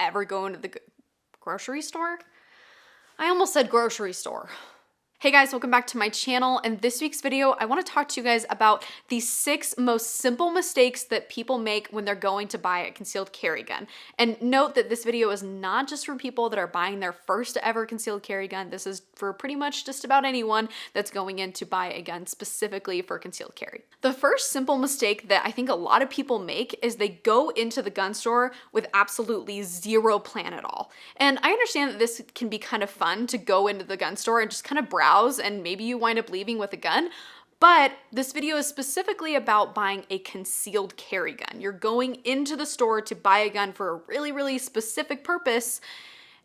ever go into the grocery store? I almost said grocery store. Hey guys, welcome back to my channel. In this week's video, I want to talk to you guys about the 6 most simple mistakes that people make when they're going to buy a concealed carry gun. And note that this video is not just for people that are buying their first ever concealed carry gun. This is for pretty much just about anyone that's going in to buy a gun specifically for concealed carry. The first simple mistake that I think a lot of people make is they go into the gun store with absolutely zero plan at all. And I understand that this can be kind of fun to go into the gun store and just kind of browse, and maybe you wind up leaving with a gun. But this video is specifically about buying a concealed carry gun. You're going into the store to buy a gun for a really, really specific purpose,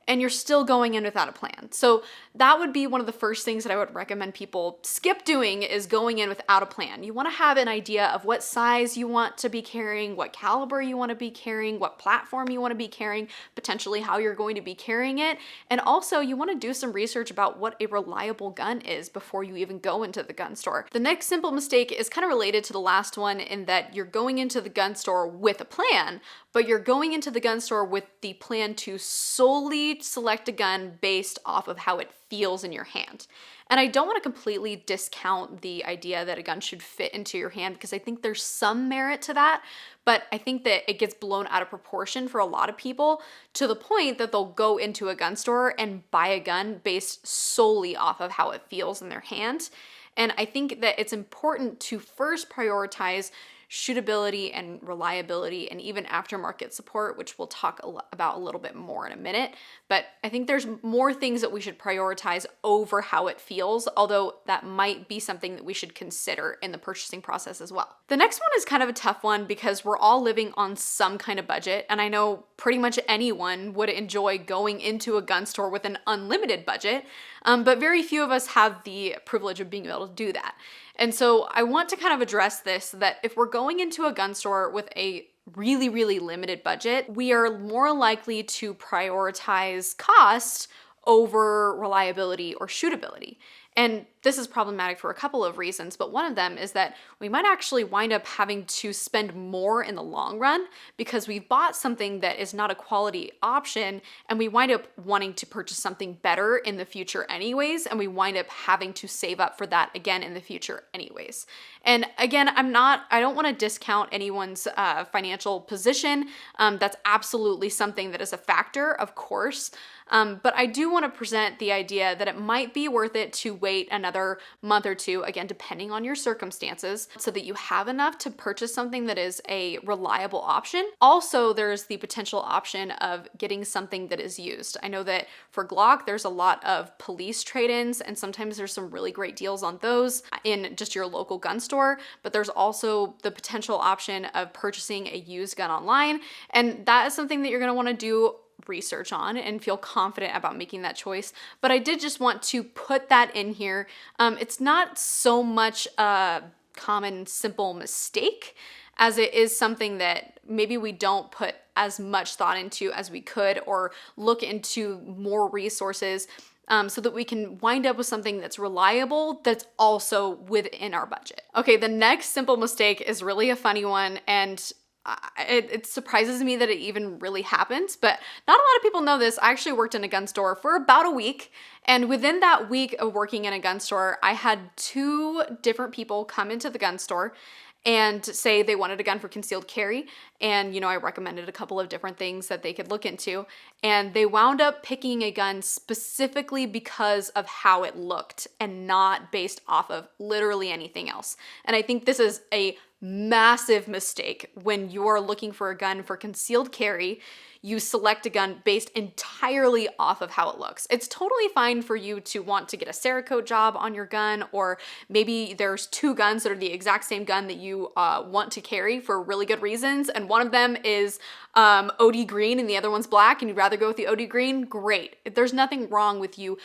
and you're still going in without a plan. So that would be one of the first things that I would recommend people skip doing, is going in without a plan. You want to have an idea of what size you want to be carrying, what caliber you want to be carrying, what platform you want to be carrying, potentially how you're going to be carrying it. And also you want to do some research about what a reliable gun is before you even go into the gun store. The next simple mistake is kind of related to the last one, in that you're going into the gun store with a plan, but you're going into the gun store with the plan to solely select a gun based off of how it feels in your hand. And I don't want to completely discount the idea that a gun should fit into your hand, because I think there's some merit to that, but I think that it gets blown out of proportion for a lot of people, to the point that they'll go into a gun store and buy a gun based solely off of how it feels in their hand. And I think that it's important to first prioritize shootability and reliability and even aftermarket support, which we'll talk about a little bit more in a minute. But I think there's more things that we should prioritize over how it feels, although that might be something that we should consider in the purchasing process as well. The next one is kind of a tough one, because we're all living on some kind of budget, and I know pretty much anyone would enjoy going into a gun store with an unlimited budget, but very few of us have the privilege of being able to do that. And so I want to kind of address this, that if we're going into a gun store with a really, really limited budget, we are more likely to prioritize cost over reliability or shootability. And this is problematic for a couple of reasons, but one of them is that we might actually wind up having to spend more in the long run, because we've bought something that is not a quality option, and we wind up wanting to purchase something better in the future anyways, and we wind up having to save up for that again in the future anyways. And again, I don't want to discount anyone's financial position. That's absolutely something that is a factor, of course. But I do want to present the idea that it might be worth it to wait another month or two, again, depending on your circumstances, so that you have enough to purchase something that is a reliable option. Also, there's the potential option of getting something that is used. I know that for Glock, there's a lot of police trade-ins, and sometimes there's some really great deals on those in just your local gun store, but there's also the potential option of purchasing a used gun online, and that is something that you're going to want to do research on and feel confident about making that choice. But I did just want to put that in here. It's not so much a common, simple mistake as it is something that maybe we don't put as much thought into as we could, or look into more resources so that we can wind up with something that's reliable, that's also within our budget. Okay, the next simple mistake is really a funny one, and it surprises me that it even really happens, but not a lot of people know this. I actually worked in a gun store for about a week, and within that week of working in a gun store, I had 2 different people come into the gun store and say they wanted a gun for concealed carry. And, I recommended a couple of different things that they could look into. And they wound up picking a gun specifically because of how it looked, and not based off of literally anything else. And I think this is a massive mistake when you are looking for a gun for concealed carry. You select a gun based entirely off of how it looks. It's totally fine for you to want to get a Cerakote job on your gun, or maybe there's 2 guns that are the exact same gun that you want to carry for really good reasons, and one of them is OD green and the other one's black, and you'd rather go with the OD green. Great. There's nothing wrong with you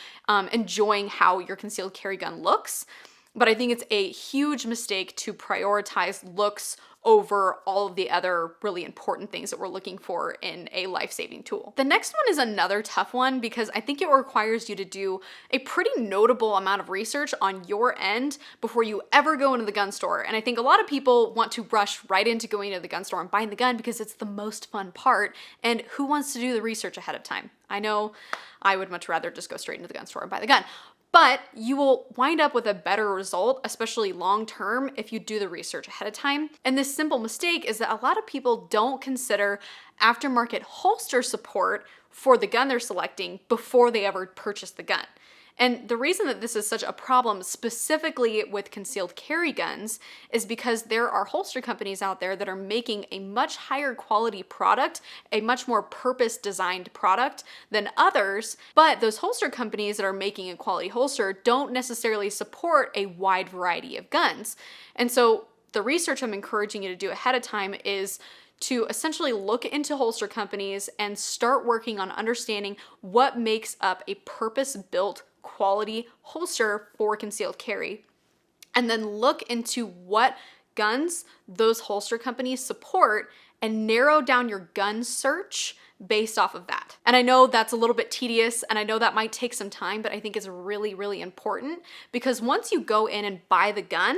enjoying how your concealed carry gun looks. But I think it's a huge mistake to prioritize looks over all of the other really important things that we're looking for in a life-saving tool. The next one is another tough one because I think it requires you to do a pretty notable amount of research on your end before you ever go into the gun store. And I think a lot of people want to rush right into going to the gun store and buying the gun because it's the most fun part. And who wants to do the research ahead of time? I know I would much rather just go straight into the gun store and buy the gun. But you will wind up with a better result, especially long term, if you do the research ahead of time. And this simple mistake is that a lot of people don't consider aftermarket holster support for the gun they're selecting before they ever purchase the gun. And the reason that this is such a problem specifically with concealed carry guns is because there are holster companies out there that are making a much higher quality product, a much more purpose designed product than others. But those holster companies that are making a quality holster don't necessarily support a wide variety of guns. And so the research I'm encouraging you to do ahead of time is to essentially look into holster companies and start working on understanding what makes up a purpose-built quality holster for concealed carry. And then look into what guns those holster companies support and narrow down your gun search based off of that. And I know that's a little bit tedious and I know that might take some time, but I think it's really, really important because once you go in and buy the gun,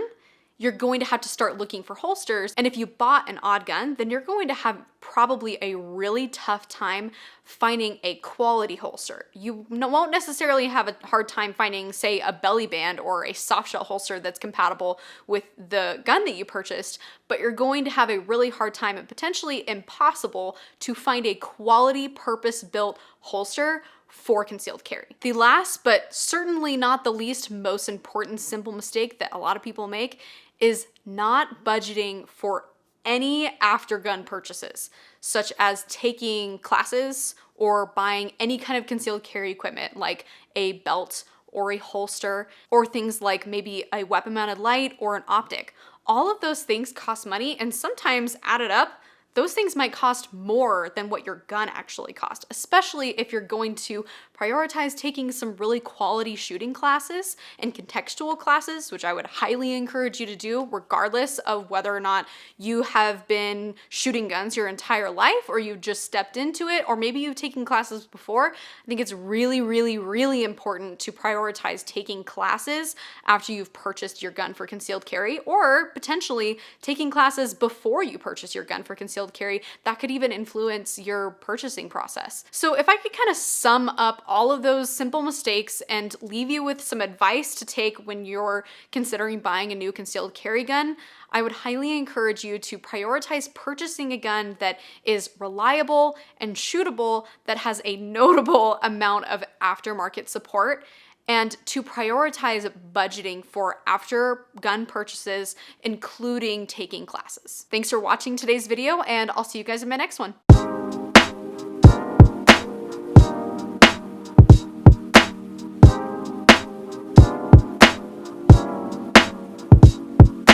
you're going to have to start looking for holsters. And if you bought an odd gun, then you're going to have probably a really tough time finding a quality holster. You won't necessarily have a hard time finding, say, a belly band or a soft shell holster that's compatible with the gun that you purchased, but you're going to have a really hard time and potentially impossible to find a quality purpose-built holster for concealed carry. The last, but certainly not the least most important simple mistake that a lot of people make is not budgeting for any after gun purchases, such as taking classes or buying any kind of concealed carry equipment like a belt or a holster or things like maybe a weapon mounted light or an optic. All of those things cost money and sometimes added up, those things might cost more than what your gun actually cost, especially if you're going to prioritize taking some really quality shooting classes and contextual classes, which I would highly encourage you to do regardless of whether or not you have been shooting guns your entire life or you've just stepped into it, or maybe you've taken classes before. I think it's really, really, really important to prioritize taking classes after you've purchased your gun for concealed carry, or potentially taking classes before you purchase your gun for concealed carry. That could even influence your purchasing process. So if I could kind of sum up all of those simple mistakes and leave you with some advice to take when you're considering buying a new concealed carry gun, I would highly encourage you to prioritize purchasing a gun that is reliable and shootable, that has a notable amount of aftermarket support, and to prioritize budgeting for after gun purchases, including taking classes. Thanks for watching today's video, and I'll see you guys in my next one.